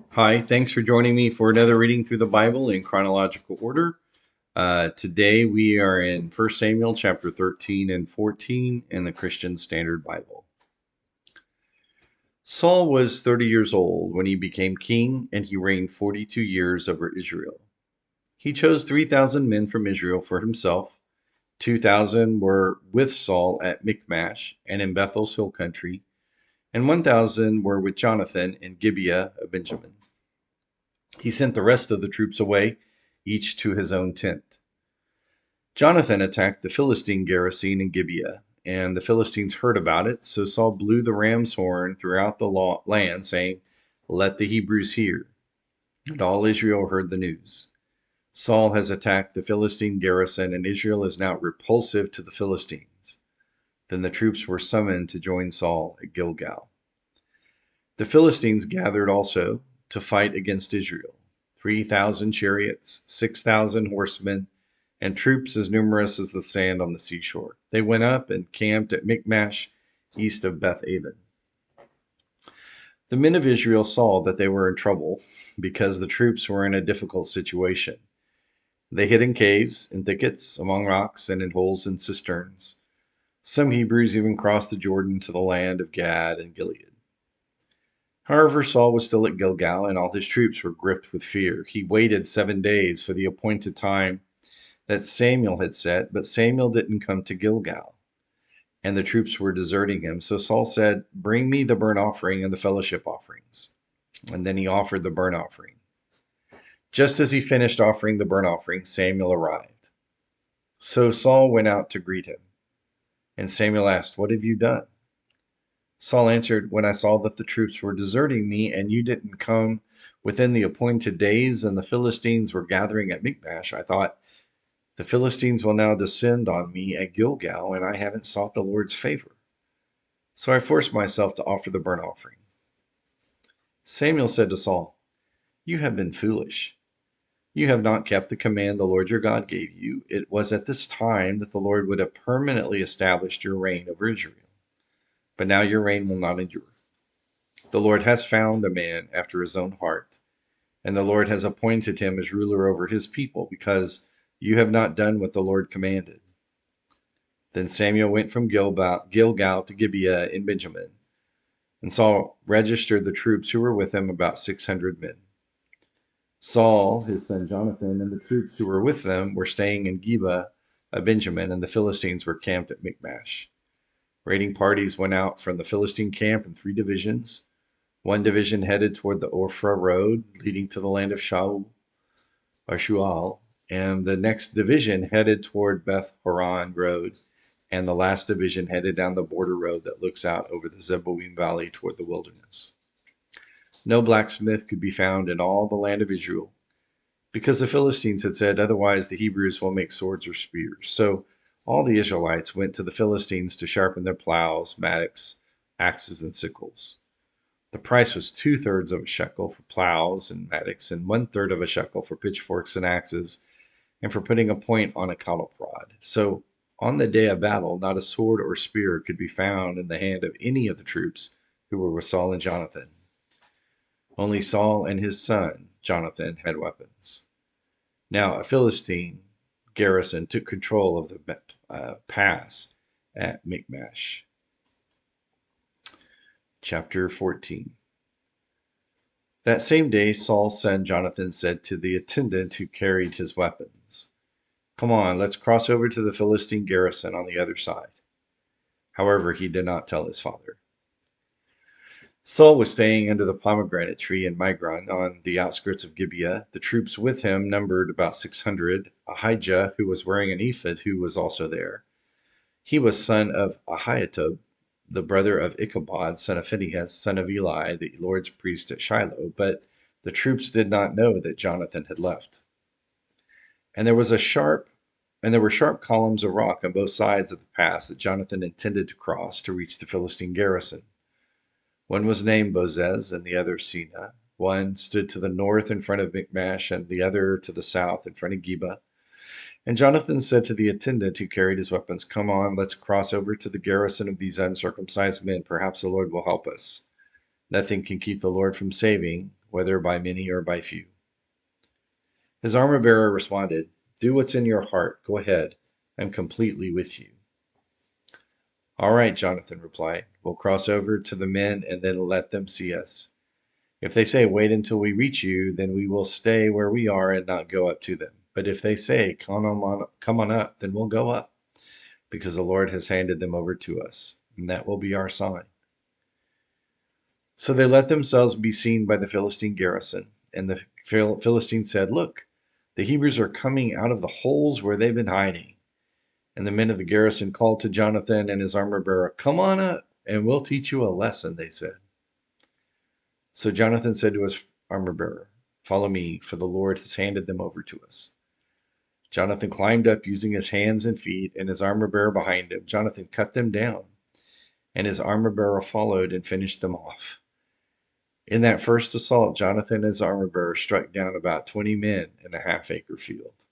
Hi, thanks for joining me for another reading through the Bible in chronological order. Today we are in 1 Samuel chapter 13 and 14 in the Christian Standard Bible. Saul was 30 years old when he became king, and he reigned 42 years over Israel. He chose 3,000 men from Israel for himself. 2,000 were with Saul at Michmash and in Bethel's hill country, and 1,000 were with Jonathan in Gibeah of Benjamin. He sent the rest of the troops away, each to his own tent. Jonathan attacked the Philistine garrison in Gibeah, and the Philistines heard about it, so Saul blew the ram's horn throughout the land, saying, "Let the Hebrews hear." And all Israel heard the news. Saul has attacked the Philistine garrison, and Israel is now repulsive to the Philistines. Then the troops were summoned to join Saul at Gilgal. The Philistines gathered also to fight against Israel. 3,000 chariots, 6,000 horsemen, and troops as numerous as the sand on the seashore. They went up and camped at Michmash, east of Beth Aven. The men of Israel saw that they were in trouble because the troops were in a difficult situation. They hid in caves, in thickets, among rocks, and in holes in cisterns. Some Hebrews even crossed the Jordan to the land of Gad and Gilead. However, Saul was still at Gilgal, and all his troops were gripped with fear. He waited 7 days for the appointed time that Samuel had set, but Samuel didn't come to Gilgal, and the troops were deserting him. So Saul said, "Bring me the burnt offering and the fellowship offerings." And then he offered the burnt offering. Just as he finished offering the burnt offering, Samuel arrived. So Saul went out to greet him, and Samuel asked, "What have you done?" Saul answered, "When I saw that the troops were deserting me, and you didn't come within the appointed days, and the Philistines were gathering at Michmash, I thought, the Philistines will now descend on me at Gilgal, and I haven't sought the Lord's favor. So I forced myself to offer the burnt offering." Samuel said to Saul, "You have been foolish. You have not kept the command the Lord your God gave you. It was at this time that the Lord would have permanently established your reign over Israel. But now your reign will not endure. The Lord has found a man after his own heart, and the Lord has appointed him as ruler over his people, because you have not done what the Lord commanded." Then Samuel went from Gilgal to Gibeah in Benjamin, and Saul registered the troops who were with him, about 600 men. Saul, his son Jonathan, and the troops who were with them were staying in Gibeah of Benjamin, and the Philistines were camped at Michmash. Raiding parties went out from the Philistine camp in 3 divisions. One division headed toward the Ophrah road leading to the land of Shaul, or Shual, and the next division headed toward Beth Horon road, and the last division headed down the border road that looks out over the Zeboim valley toward the wilderness. No blacksmith could be found in all the land of Israel, because the Philistines had said, "Otherwise the Hebrews will make swords or spears." So all the Israelites went to the Philistines to sharpen their plows, mattocks, axes, and sickles. The price was 2/3 of a shekel for plows and mattocks, and 1/3 of a shekel for pitchforks and axes, and for putting a point on a cattle prod. So on the day of battle, not a sword or spear could be found in the hand of any of the troops who were with Saul and Jonathan. Only Saul and his son Jonathan had weapons. Now a Philistine garrison took control of the pass at Michmash. Chapter 14. That same day, Saul's son Jonathan said to the attendant who carried his weapons, "Come on, let's cross over to the Philistine garrison on the other side." However, he did not tell his father. Saul was staying under the pomegranate tree in Migron on the outskirts of Gibeah. The troops with him numbered about 600. Ahijah, who was wearing an ephod, who was also there. He was son of Ahitub, the brother of Ichabod, son of Phinehas, son of Eli, the Lord's priest at Shiloh. But the troops did not know that Jonathan had left. And there was a sharp and there were sharp columns of rock on both sides of the pass that Jonathan intended to cross to reach the Philistine garrison. One was named Bozez and the other Sina. One stood to the north in front of Michmash, and the other to the south in front of Geba. And Jonathan said to the attendant who carried his weapons, "Come on, let's cross over to the garrison of these uncircumcised men. Perhaps the Lord will help us. Nothing can keep the Lord from saving whether by many or by few. His armor bearer responded, "Do what's in your heart. Go ahead. I'm completely with you." "All right," Jonathan replied. "We'll cross over to the men and then let them see us. If they say, 'Wait until we reach you,' then we will stay where we are and not go up to them. But if they say, 'Come on up,' then we'll go up, because the Lord has handed them over to us, and that will be our sign." So they let themselves be seen by the Philistine garrison, and the Philistines said, "Look, the Hebrews are coming out of the holes where they've been hiding." And the men of the garrison called to Jonathan and his armor bearer, "Come on up, and we'll teach you a lesson," they said. So Jonathan said to his armor bearer, "Follow me, for the Lord has handed them over to us." Jonathan climbed up using his hands and feet, and his armor bearer behind him. Jonathan cut them down, and his armor bearer followed and finished them off. In that first assault, Jonathan and his armor bearer struck down about 20 men in a half-acre field.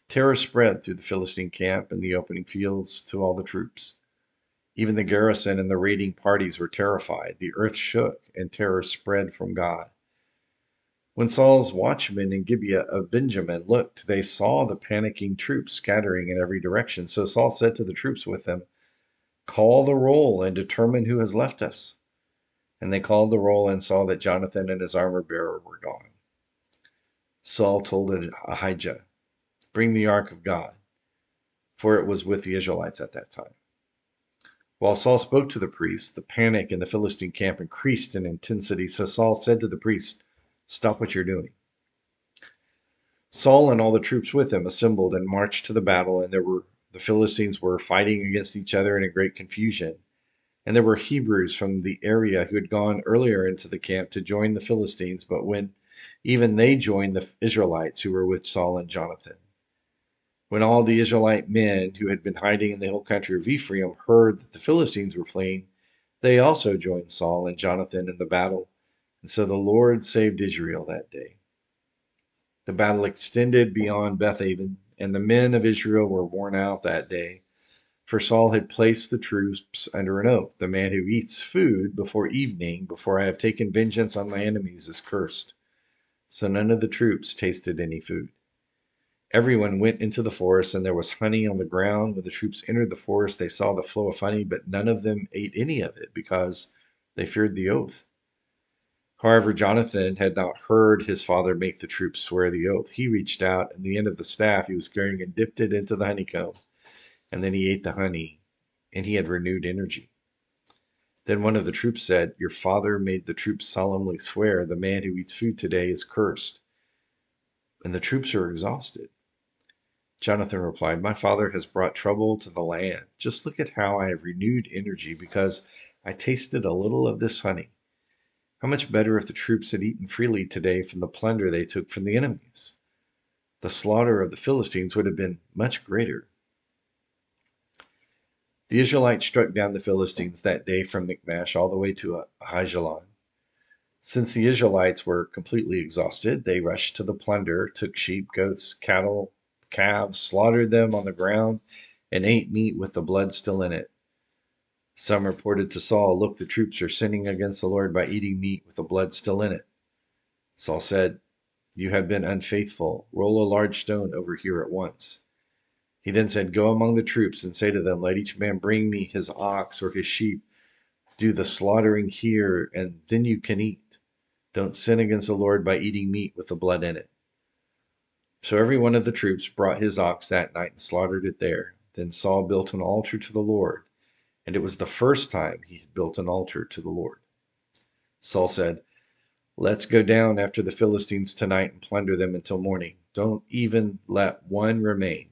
Terror spread through the Philistine camp and the opening fields to all the troops. Even the garrison and the raiding parties were terrified. The earth shook, and terror spread from God. When Saul's watchmen in Gibeah of Benjamin looked, they saw the panicking troops scattering in every direction. So Saul said to the troops with him, "Call the roll and determine who has left us." And they called the roll and saw that Jonathan and his armor bearer were gone. Saul told Ahijah, "Bring the ark of God," for it was with the Israelites at that time. While Saul spoke to the priests, the panic in the Philistine camp increased in intensity. So Saul said to the priest, "Stop what you're doing." Saul and all the troops with him assembled and marched to the battle, and the Philistines were fighting against each other in great confusion. And there were Hebrews from the area who had gone earlier into the camp to join the Philistines, but when even they joined the Israelites who were with Saul and Jonathan. When all the Israelite men who had been hiding in the hill country of Ephraim heard that the Philistines were fleeing, they also joined Saul and Jonathan in the battle, and so the Lord saved Israel that day. The battle extended beyond Bethaven, and the men of Israel were worn out that day. For Saul had placed the troops under an oath: "The man who eats food before evening, before I have taken vengeance on my enemies, is cursed." So none of the troops tasted any food. Everyone went into the forest, and there was honey on the ground. When the troops entered the forest, they saw the flow of honey, but none of them ate any of it because they feared the oath. However, Jonathan had not heard his father make the troops swear the oath. He reached out, and the end of the staff he was carrying and dipped it into the honeycomb, and then he ate the honey, and he had renewed energy. Then one of the troops said, "Your father made the troops solemnly swear, 'The man who eats food today is cursed,' and the troops are exhausted." Jonathan replied, "My father has brought trouble to the land. Just look at how I have renewed energy because I tasted a little of this honey. How much better if the troops had eaten freely today from the plunder they took from the enemies. The slaughter of the Philistines would have been much greater." The Israelites struck down the Philistines that day from Michmash all the way to Ahijalon. Since the Israelites were completely exhausted, they rushed to the plunder, took sheep, goats, cattle, calves, slaughtered them on the ground, and ate meat with the blood still in it. Some reported to Saul, "Look, the troops are sinning against the Lord by eating meat with the blood still in it." Saul said, "You have been unfaithful. Roll a large stone over here at once." He then said, "Go among the troops and say to them, 'Let each man bring me his ox or his sheep. Do the slaughtering here, and then you can eat. Don't sin against the Lord by eating meat with the blood in it.'" So every one of the troops brought his ox that night and slaughtered it there. Then Saul built an altar to the Lord, and it was the first time he had built an altar to the Lord. Saul said, "Let's go down after the Philistines tonight and plunder them until morning. Don't even let one remain."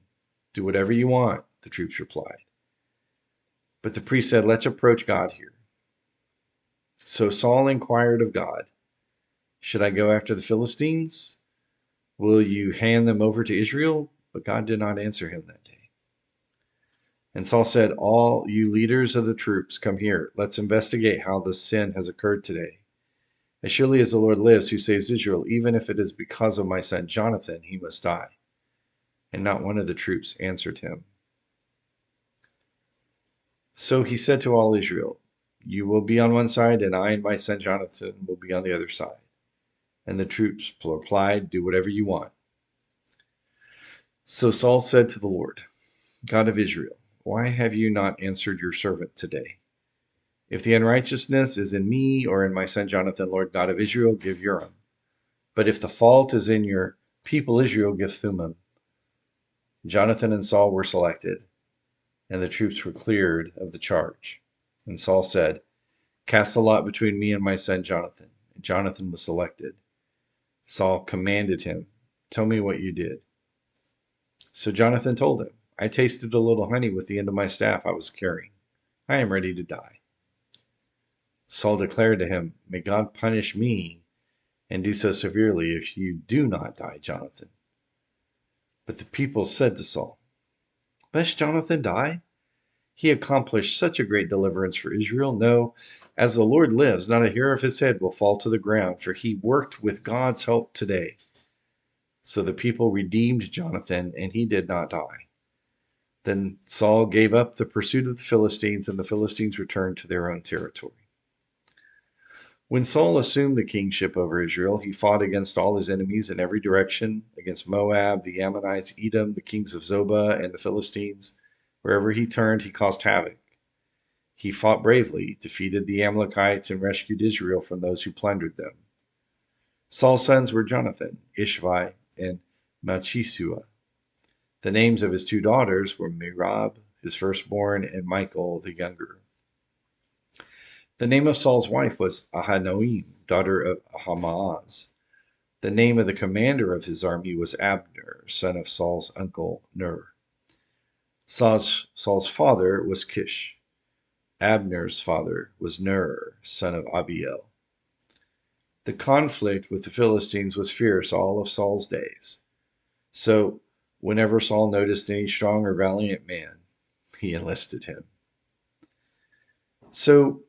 "Do whatever you want," the troops replied. But the priest said, "Let's approach God here." So Saul inquired of God, "Should I go after the Philistines? Will you hand them over to Israel?" But God did not answer him that day. And Saul said, "All you leaders of the troops, come here. Let's investigate how this sin has occurred today. As surely as the Lord lives, who saves Israel, even if it is because of my son Jonathan, he must die." And not one of the troops answered him. So he said to all Israel, You will be on one side, and I and my son Jonathan will be on the other side. And the troops replied, do whatever you want. So Saul said to the Lord, God of Israel, why have you not answered your servant today? If the unrighteousness is in me or in my son Jonathan, Lord God of Israel, give Urim. But if the fault is in your people Israel, give Thummim. Jonathan and Saul were selected, and the troops were cleared of the charge. And Saul said, cast a lot between me and my son Jonathan. And Jonathan was selected. Saul commanded him, tell me what you did. So Jonathan told him, I tasted a little honey with the end of my staff I was carrying. I am ready to die. Saul declared to him, may God punish me and do so severely if you do not die, Jonathan. But the people said to Saul, must Jonathan die? He accomplished such a great deliverance for Israel. No, as the Lord lives, not a hair of his head will fall to the ground, for he worked with God's help today. So the people redeemed Jonathan, and he did not die. Then Saul gave up the pursuit of the Philistines, and the Philistines returned to their own territory. When Saul assumed the kingship over Israel, he fought against all his enemies in every direction, against Moab, the Ammonites, Edom, the kings of Zobah, and the Philistines. Wherever he turned, he caused havoc. He fought bravely, defeated the Amalekites, and rescued Israel from those who plundered them. Saul's sons were Jonathan, Ishvi, and Malchishua. The names of his two daughters were Merab, his firstborn, and Michal, the younger. The name of Saul's wife was Ahinoam, daughter of Ahimaaz. The name of the commander of his army was Abner, son of Saul's uncle Ner. Saul's father was Kish. Abner's father was Ner, son of Abiel. The conflict with the Philistines was fierce all of Saul's days. So, whenever Saul noticed any strong or valiant man, he enlisted him. So,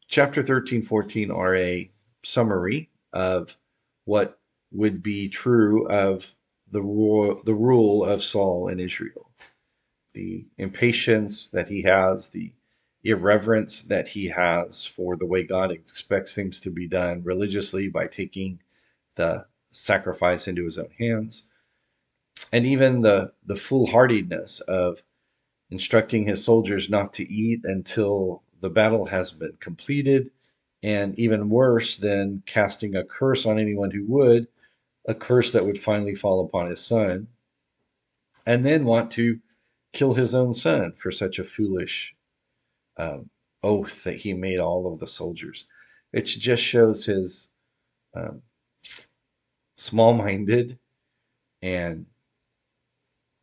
chapter 13, 14 are a summary of what would be true of the rule of Saul in Israel. The impatience that he has, the irreverence that he has for the way God expects things to be done religiously by taking the sacrifice into his own hands, and even the foolhardiness of instructing his soldiers not to eat until the battle has been completed, and even worse than casting a curse on anyone who would, a curse that would finally fall upon his son, and then want to kill his own son for such a foolish um, oath that he made all of the soldiers. It just shows his um, small minded and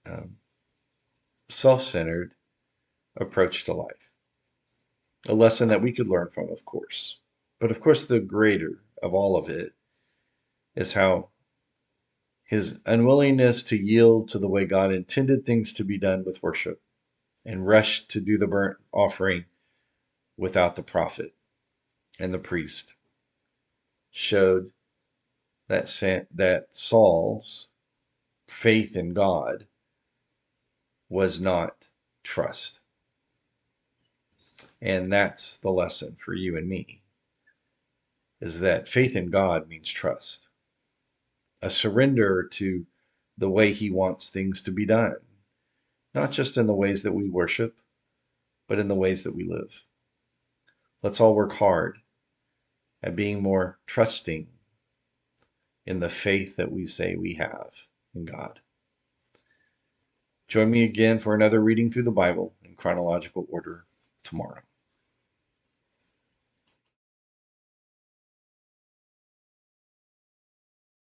um, self centered approach to life. A lesson that we could learn from, of course. But of course, the greater of all of it is how his unwillingness to yield to the way God intended things to be done with worship and rushed to do the burnt offering without the prophet and the priest showed that Saul's faith in God was not trust. And that's the lesson for you and me, is that faith in God means trust, a surrender to the way he wants things to be done, not just in the ways that we worship, but in the ways that we live. Let's all work hard at being more trusting in the faith that we say we have in God. Join me again for another reading through the Bible in chronological order tomorrow.